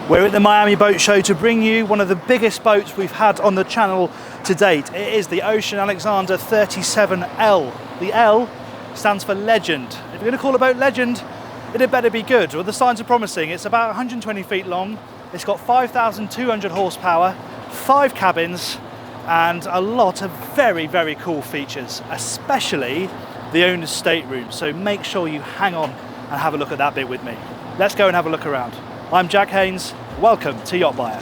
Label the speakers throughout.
Speaker 1: We're at the Miami Boat Show to bring you one of the biggest boats we've had on the channel to date. It is the Ocean Alexander 37L. The L stands for legend. If you're going to call a boat legend, it had better be good. Well, the signs are promising. It's about 120 feet long. It's got 5,200 horsepower, 5 cabins, and a lot of very, very cool features, especially the owner's stateroom. So make sure you hang on and have a look at that bit with me. Let's go and have a look around. I'm Jack Haines. Welcome to YachtBuyer.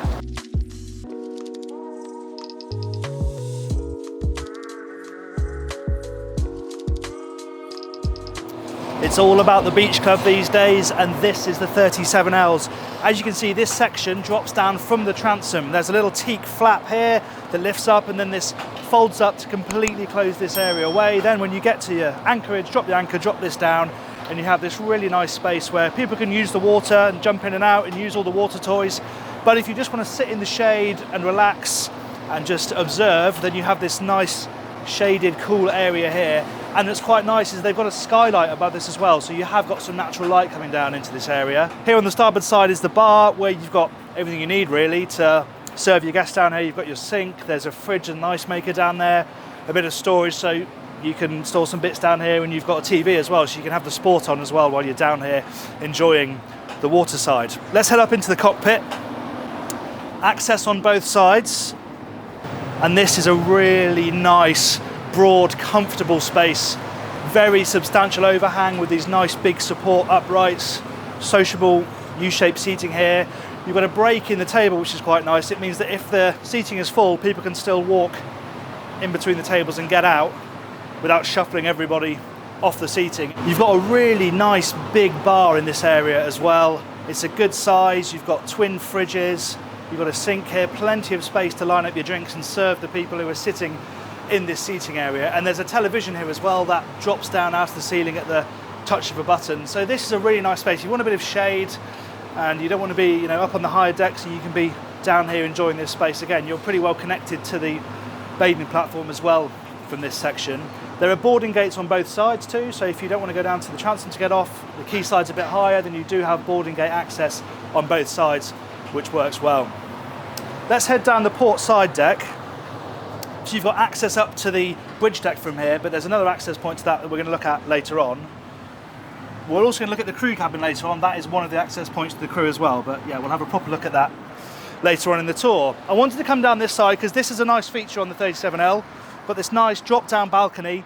Speaker 1: It's all about the beach club these days, and this is the 37Ls. As you can see, this section drops down from the transom. There's a little teak flap here that lifts up, and then this folds up to completely close this area away. Then when you get to your anchorage, drop the anchor, drop this down, and you have this really nice space where people can use the water and jump in and out and use all the water toys. But if you just want to sit in the shade and relax and just observe, then you have this nice shaded cool area here. And what's quite nice is they've got a skylight above this as well, so you have got some natural light coming down into this area. Here on the starboard side is the bar, where you've got everything you need really to serve your guests down here. You've got your sink, there's a fridge and ice maker down there, a bit of storage so you can store some bits down here, and you've got a TV as well, so you can have the sport on as well while you're down here enjoying the water side. Let's head up into the cockpit. Access on both sides, and this is a really nice, broad, comfortable space. Very substantial overhang with these nice big support uprights, sociable U-shaped seating here. You've got a break in the table, which is quite nice. It means that if the seating is full, people can still walk in between the tables and get out without shuffling everybody off the seating. You've got a really nice big bar in this area as well. It's a good size. You've got twin fridges. You've got a sink here, plenty of space to line up your drinks and serve the people who are sitting in this seating area. And there's a television here as well that drops down out of the ceiling at the touch of a button. So this is a really nice space. You want a bit of shade and you don't want to be, up on the higher deck, so you can be down here enjoying this space. Again, you're pretty well connected to the bathing platform as well from this section. There are boarding gates on both sides too, so if you don't want to go down to the transom to get off, the quayside's a bit higher, then you do have boarding gate access on both sides, which works well. Let's head down the port side deck. So you've got access up to the bridge deck from here, but there's another access point to that we're going to look at later on. We're also going to look at the crew cabin later on. That is one of the access points to the crew as well, but yeah, we'll have a proper look at that later on in the tour. I wanted to come down this side because this is a nice feature on the 37L. Got this nice drop down balcony.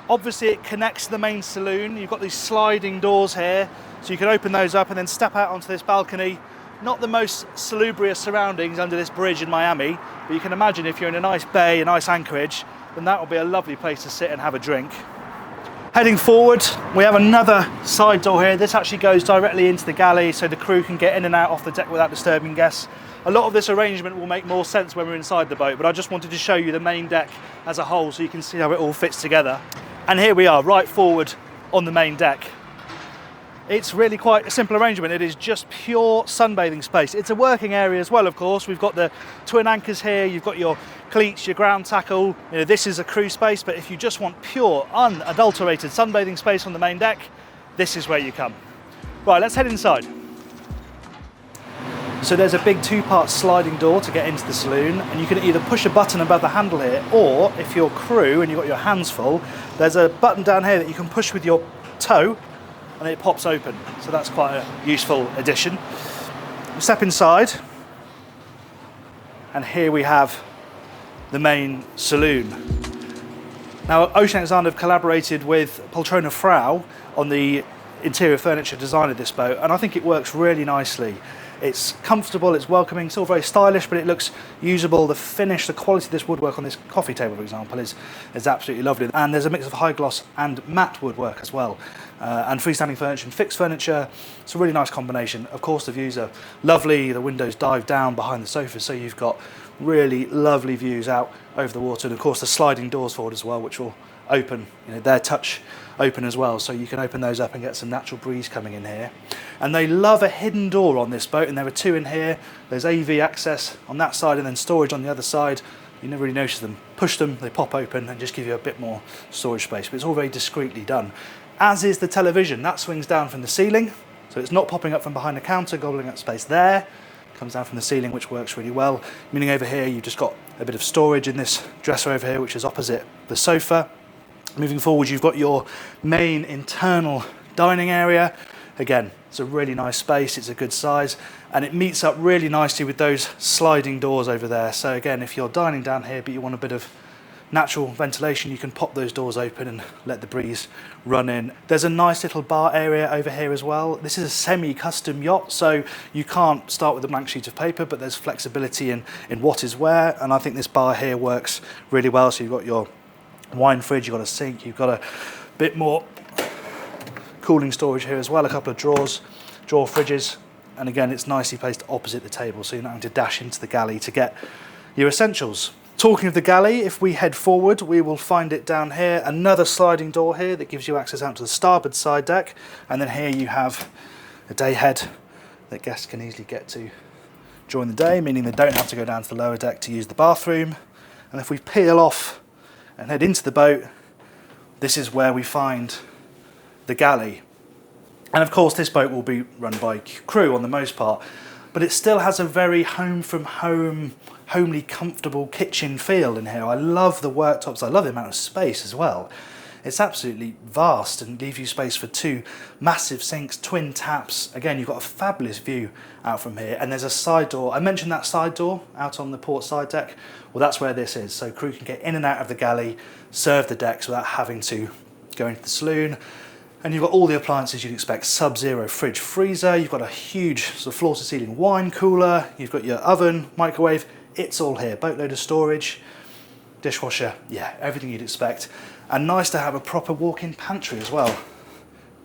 Speaker 1: Obviously it connects to the main saloon. You've got these sliding doors here, so you can open those up and then step out onto this balcony. Not the most salubrious surroundings under this bridge in Miami, but you can imagine if you're in a nice bay, a nice anchorage, then that will be a lovely place to sit and have a drink. Heading forward, we have another side door here. This actually goes directly into the galley, so the crew can get in and out off the deck without disturbing guests. A lot of this arrangement will make more sense when we're inside the boat, but I just wanted to show you the main deck as a whole so you can see how it all fits together. And here we are, right forward on the main deck. It's really quite a simple arrangement. It is just pure sunbathing space. It's a working area as well, of course. We've got the twin anchors here. You've got your cleats, your ground tackle. This is a crew space, but if you just want pure, unadulterated sunbathing space on the main deck, this is where you come. Right, let's head inside. So there's a big two-part sliding door to get into the saloon, and you can either push a button above the handle here, or if you're crew and you've got your hands full, there's a button down here that you can push with your toe, and it pops open. So that's quite a useful addition. We step inside, and here we have the main saloon. Now, Ocean Alexander have collaborated with Poltrona Frau on the interior furniture design of this boat, and I think it works really nicely. It's comfortable, it's welcoming, still very stylish, but it looks usable. The finish, the quality of this woodwork on this coffee table, for example, is absolutely lovely. And there's a mix of high gloss and matte woodwork as well. And freestanding furniture and fixed furniture. It's a really nice combination. Of course, the views are lovely. The windows dive down behind the sofa, so you've got really lovely views out over the water. And of course, the sliding doors forward as well, which will open, they're touch open as well, so you can open those up and get some natural breeze coming in here. And they love a hidden door on this boat, and there are two in here. There's AV access on that side and then storage on the other side. You never really notice them. Push them, they pop open and just give you a bit more storage space, but it's all very discreetly done. As is the television. That swings down from the ceiling, so it's not popping up from behind the counter, gobbling up space there. comes down from the ceiling, which works really well. Meaning over here, you've just got a bit of storage in this dresser over here, which is opposite the sofa. Moving forward, you've got your main internal dining area. Again, it's a really nice space, it's a good size, and it meets up really nicely with those sliding doors over there. So again, if you're dining down here, but you want a bit of natural ventilation, you can pop those doors open and let the breeze run in. There's a nice little bar area over here as well. This is a semi-custom yacht, so you can't start with a blank sheet of paper, but there's flexibility in what is where, and I think this bar here works really well. So you've got your wine fridge, you've got a sink, you've got a bit more cooling storage here as well, a couple of drawer fridges, and again, it's nicely placed opposite the table, so you're not having to dash into the galley to get your essentials. Talking of the galley, if we head forward, we will find it down here. Another sliding door here that gives you access out to the starboard side deck. And then here you have a day head that guests can easily get to during the day, meaning they don't have to go down to the lower deck to use the bathroom. And if we peel off and head into the boat, this is where we find the galley. And of course, this boat will be run by crew on the most part, but it still has a very home from home, homely, comfortable kitchen feel in here. I love the worktops. I love the amount of space as well. It's absolutely vast and leaves you space for two massive sinks, twin taps. Again, you've got a fabulous view out from here, and there's a side door. I mentioned that side door out on the port side deck. Well, that's where this is. So crew can get in and out of the galley, serve the decks without having to go into the saloon. And you've got all the appliances you'd expect: sub-zero fridge, freezer. You've got a huge sort of floor-to-ceiling wine cooler. You've got your oven, microwave. It's all here. Boatload of storage, dishwasher. Yeah, everything you'd expect. And nice to have a proper walk-in pantry as well.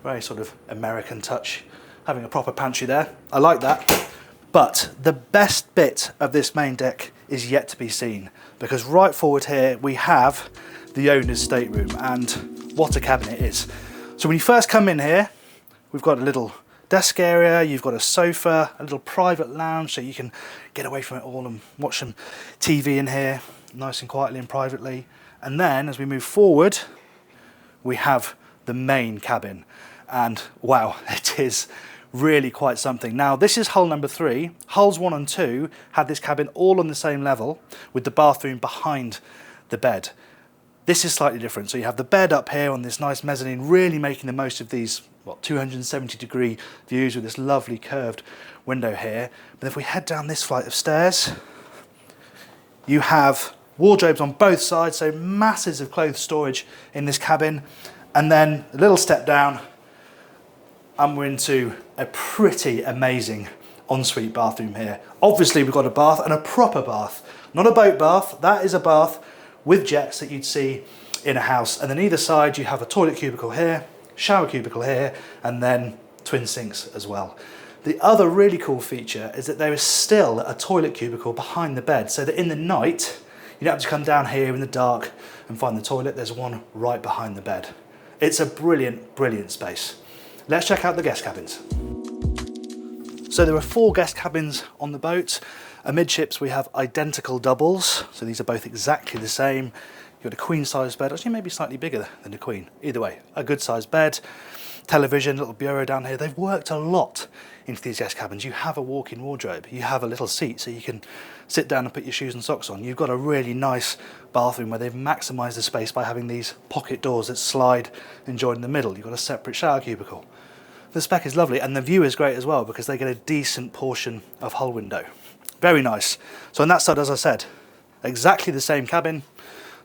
Speaker 1: Very sort of American touch, having a proper pantry there. I like that. But the best bit of this main deck is yet to be seen, because right forward here we have the owner's stateroom, and what a cabin it is. So when you first come in here, we've got a little desk area, you've got a sofa, a little private lounge so you can get away from it all and watch some TV in here, nice and quietly and privately. And then as we move forward, we have the main cabin. And wow, it is really quite something. Now this is hull number 3. Hulls 1 and 2 had this cabin all on the same level with the bathroom behind the bed. This is slightly different. So you have the bed up here on this nice mezzanine, really making the most of these 270-degree views with this lovely curved window here. But if we head down this flight of stairs, you have wardrobes on both sides, so masses of clothes storage in this cabin. And then a little step down, and we're into a pretty amazing ensuite bathroom here. Obviously, we've got a bath, and a proper bath. Not a boat bath, that is a bath with jets that you'd see in a house. And then either side you have a toilet cubicle here, shower cubicle here, and then twin sinks as well. The other really cool feature is that there is still a toilet cubicle behind the bed, so that in the night you don't have to come down here in the dark and find the toilet. There's one right behind the bed. It's a brilliant, brilliant space. Let's check out the guest cabins. So there are 4 guest cabins on the boat. Amidships we have identical doubles, so these are both exactly the same. You've got a queen size bed, actually maybe slightly bigger than a queen. Either way, a good sized bed, television, little bureau down here. They've worked a lot into these guest cabins. You have a walk-in wardrobe, you have a little seat so you can sit down and put your shoes and socks on. You've got a really nice bathroom where they've maximised the space by having these pocket doors that slide and join in the middle. You've got a separate shower cubicle. The spec is lovely, and the view is great as well because they get a decent portion of hull window. Very nice. So on that side, as I said, exactly the same cabin,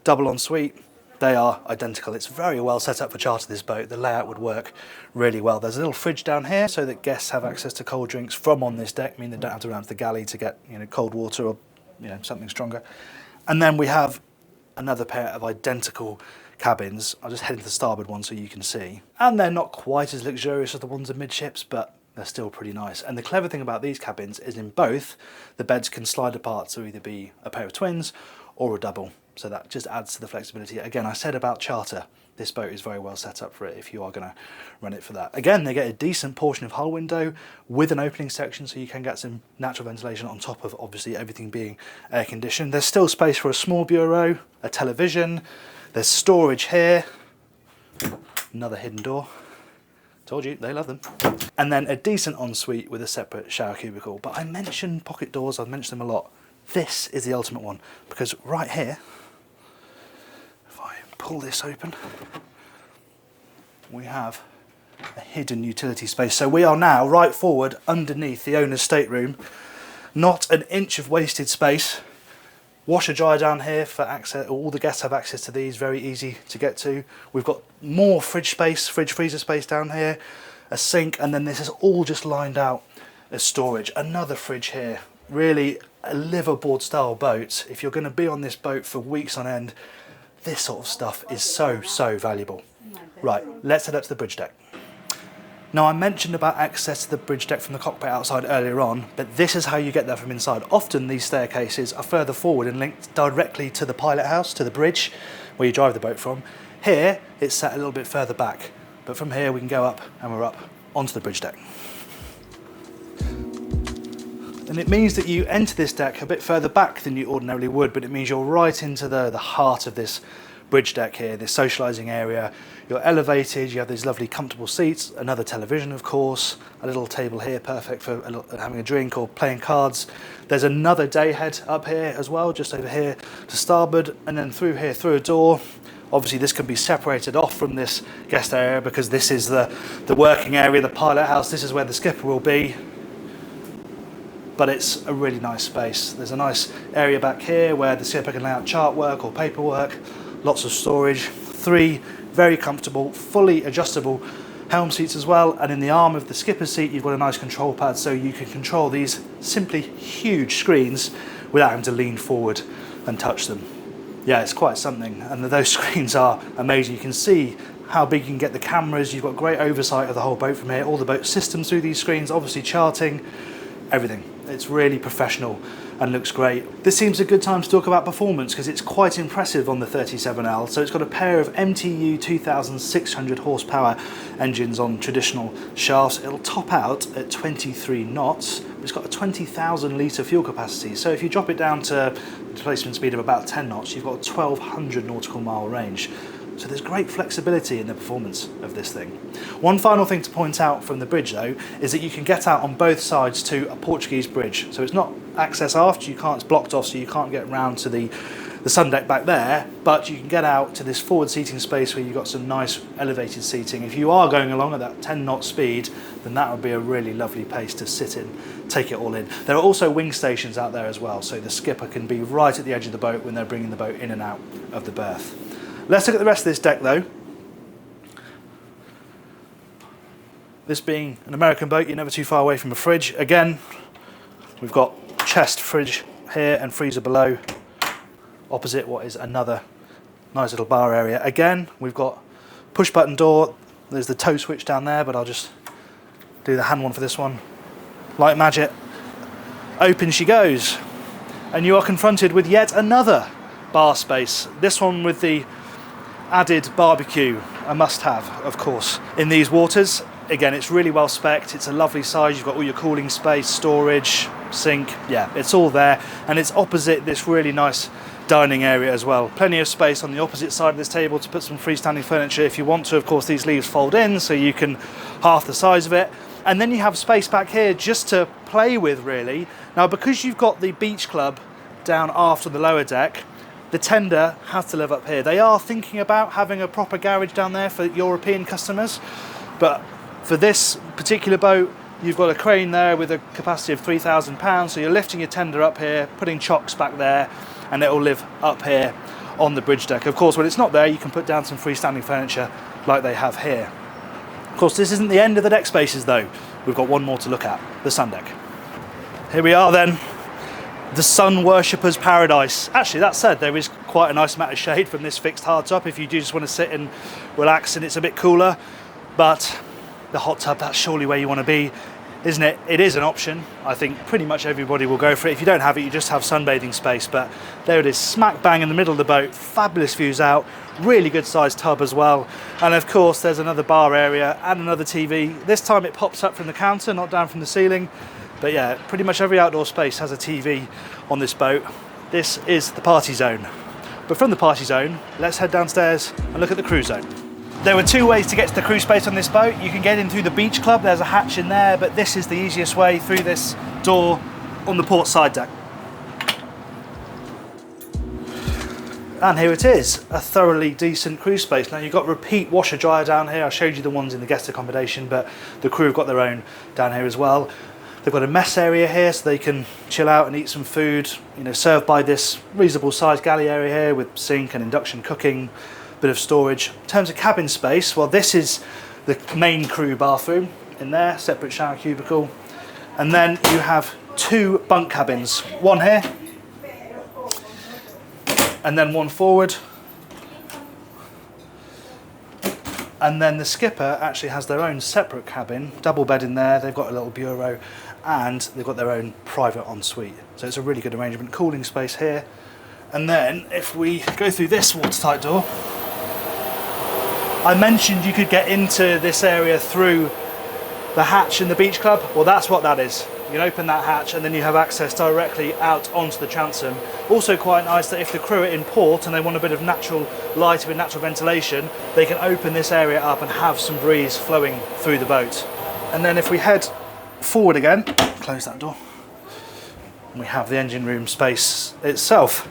Speaker 1: double ensuite. They are identical. It's very well set up for charter this boat. The layout would work really well. There's a little fridge down here so that guests have access to cold drinks from on this deck, meaning they don't have to run to the galley to get cold water or something stronger. And then we have another pair of identical cabins. I'll just head into the starboard one so you can see. And they're not quite as luxurious as the ones amidships, but they're still pretty nice. And the clever thing about these cabins is in both, the beds can slide apart to either be a pair of twins or a double. So that just adds to the flexibility. Again, I said about charter, this boat is very well set up for it if you are going to run it for that. Again, they get a decent portion of hull window with an opening section so you can get some natural ventilation on top of obviously everything being air conditioned. There's still space for a small bureau, a television, there's storage here, another hidden door Told you, they love them. And then a decent ensuite with a separate shower cubicle. But I mentioned pocket doors, I've mentioned them a lot. This is the ultimate one, because right here, if I pull this open, we have a hidden utility space. So we are now right forward underneath the owner's stateroom. Not an inch of wasted space. Washer dryer down here for access. All the guests have access to these, very easy to get to. We've got more fridge space, fridge freezer space down here, a sink, and then this is all just lined out as storage. Another fridge here. Really a liverboard style boat. If you're going to be on this boat for weeks on end, this sort of stuff is so valuable. Right, let's head up to the bridge deck. Now, I mentioned about access to the bridge deck from the cockpit outside earlier on, but this is how you get there from inside. Often these staircases are further forward and linked directly to the pilot house, to the bridge where you drive the boat from. Here, it's set a little bit further back, but from here we can go up and we're up onto the bridge deck. And it means that you enter this deck a bit further back than you ordinarily would, but it means you're right into the heart of this bridge deck here, this socialising area. You're elevated, you have these lovely comfortable seats, another television of course, a little table here perfect for having a drink or playing cards. There's another day head up here as well, just over here to starboard, and then through here through a door. Obviously this can be separated off from this guest area because this is the working area, the pilot house. This is where the skipper will be. But it's a really nice space. There's a nice area back here where the skipper can lay out chart work or paperwork. Lots of storage. 3 very comfortable, fully adjustable helm seats as well. And in the arm of the skipper's seat, you've got a nice control pad so you can control these simply huge screens without having to lean forward and touch them. Yeah, it's quite something. And those screens are amazing. You can see how big you can get the cameras. You've got great oversight of the whole boat from here. All the boat systems through these screens, obviously charting, everything. It's really professional and looks great. This seems a good time to talk about performance because it's quite impressive on the 37L. So it's got a pair of MTU 2600 horsepower engines on traditional shafts. It'll top out at 23 knots. It's got a 20,000 litre fuel capacity. So if you drop it down to a displacement speed of about 10 knots, you've got a 1200 nautical mile range. So there's great flexibility in the performance of this thing. One final thing to point out from the bridge though, is that you can get out on both sides to a Portuguese bridge. So it's not access aft, it's blocked off so you can't get round to the sun deck back there, but you can get out to this forward seating space where you've got some nice elevated seating. If you are going along at that 10 knot speed, then that would be a really lovely place to sit in, take it all in. There are also wing stations out there as well, so the skipper can be right at the edge of the boat when they're bringing the boat in and out of the berth. Let's look at the rest of this deck though. This being an American boat, you're never too far away from a fridge. Again, we've got chest fridge here and freezer below, opposite what is another nice little bar area. Again, we've got push button door. There's the tow switch down there, but I'll just do the hand one for this one. Like magic, open she goes. And you are confronted with yet another bar space. This one with the added barbecue, a must-have, of course, in these waters. Again, it's really well spec'd. It's a lovely size. You've got all your cooling space, storage, sink. Yeah, it's all there. And it's opposite this really nice dining area as well. Plenty of space on the opposite side of this table to put some freestanding furniture if you want to. Of course, these leaves fold in, so you can half the size of it. And then you have space back here just to play with, really. Now, because you've got the beach club down aft on the lower deck, the tender has to live up here. They are thinking about having a proper garage down there for European customers, but for this particular boat, you've got a crane there with a capacity of 3,000 pounds, so you're lifting your tender up here, putting chocks back there, and it will live up here on the bridge deck. Of course, when it's not there, you can put down some freestanding furniture like they have here. Of course, this isn't the end of the deck spaces though. We've got one more to look at, the sun deck. Here we are then. The sun worshipper's paradise. Actually, that said, there is quite a nice amount of shade from this fixed hardtop if you do just want to sit and relax and it's a bit cooler. But the hot tub, that's surely where you want to be, isn't it? It is an option. I think pretty much everybody will go for it. If you don't have it, you just have sunbathing space. But there it is, smack bang in the middle of the boat. Fabulous views out. Really good sized tub as well. And of course, there's another bar area and another TV. This time it pops up from the counter, not down from the ceiling. But yeah, pretty much every outdoor space has a TV on this boat. This is the party zone. But from the party zone, let's head downstairs and look at the crew zone. There were two ways to get to the crew space on this boat. You can get in through the beach club, there's a hatch in there, but this is the easiest way through this door on the port side deck. And here it is, a thoroughly decent crew space. Now you've got repeat washer dryer down here. I showed you the ones in the guest accommodation, but the crew have got their own down here as well. They've got a mess area here so they can chill out and eat some food, you know, served by this reasonable sized galley area here with sink and induction cooking, bit of storage. In terms of cabin space, well, this is the main crew bathroom in there, separate shower cubicle. And then you have two bunk cabins, one here and then one forward. And then the skipper actually has their own separate cabin, double bed in there, they've got a little bureau, and they've got their own private ensuite. So it's a really good arrangement. Cooling space here. And then if we go through this watertight door, I mentioned you could get into this area through the hatch in the beach club. Well, that's what that is. You can open that hatch and then you have access directly out onto the transom. Also quite nice that if the crew are in port and they want a bit of natural light, a bit of natural ventilation, they can open this area up and have some breeze flowing through the boat. And then if we head forward again, close that door, we have the engine room space itself.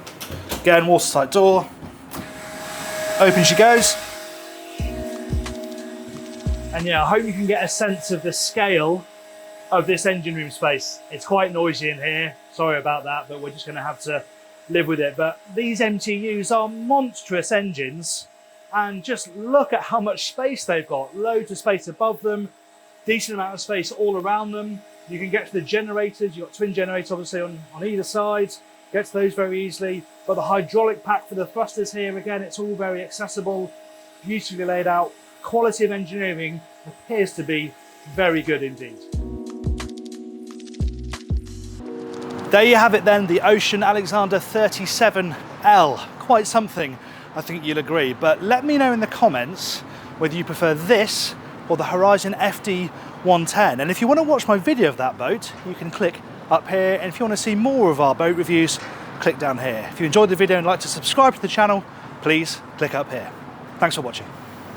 Speaker 1: Again, watertight door, open she goes. And yeah, I hope you can get a sense of the scale of this engine room space. It's quite noisy in here, sorry about that, but we're just going to have to live with it. But these MTUs are monstrous engines, and just look at how much space they've got. Loads of space above them, decent amount of space all around them. You can get to the generators, you've got twin generators obviously on either side, get to those very easily. But the hydraulic pack for the thrusters here, again, it's all very accessible, beautifully laid out. Quality of engineering appears to be very good indeed. There you have it then, the Ocean Alexander 37L. Quite something, I think you'll agree. But let me know in the comments whether you prefer this or the Horizon FD 110. And if you want to watch my video of that boat, you can click up here. And if you want to see more of our boat reviews, click down here. If you enjoyed the video and like to subscribe to the channel, please click up here. Thanks for watching.